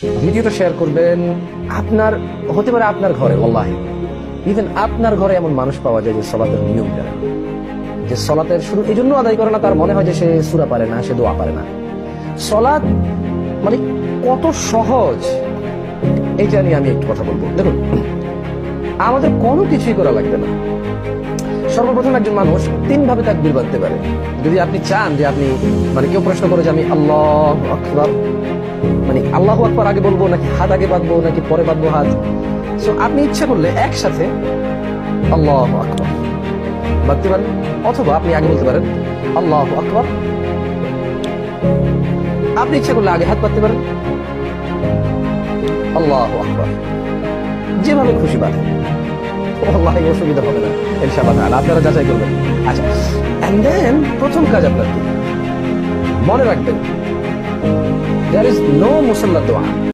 ভিডিওটা শেয়ার করবেন। আপনার হতে পারে আপনার ঘরে, ওয়াল্লাহি ইভেন আপনার ঘরে এমন মানুষ পাওয়া যায় যে সালাতের নিয়ম জানে না, যে সালাতের শুরু এই জন্য আদায় করে না, তার মনে হয় যে সে সূরা পারে না, সে দোয়া পারে না। সালাত মানে কত সহজ, এইটা নিয়ে আমি একটু কথা বলবো। দেখুন, আমাদের কোনো কিছুই করা লাগবে না। সর্বপ্রথম একজন মানুষ 3 ভাবে তাকবীর বাঁধতে পারে। যদি আপনি চান যে আপনি মানে কেউ প্রশ্ন করে যে আমি আল্লাহু আকবার, মানে আল্লাহু আকবার আগে বলবো নাকি হাত আগে বাঁধবো নাকি পরে বাঁধবো হাত, সো আপনি ইচ্ছা করলে একসাথে আল্লাহু আকবার বাঁধতে পারেন, অথবা আপনি আগে বলতে পারেন আল্লাহু আকবার, আপনি ইচ্ছা করলে আগে হাত বাঁধতে পারেন আল্লাহু আকবার, যেভাবে খুশি বাঁধেন, ওয়াল্লাহি অসুবিধা হবে না ইনশাআল্লাহ তাআলা, আপনারা যাচাই করবেন। আচ্ছা, এন্ড দেন প্রথম কাজ আপনার কি, মনে রাখবেন there is no মুসাল্লা দোয়া।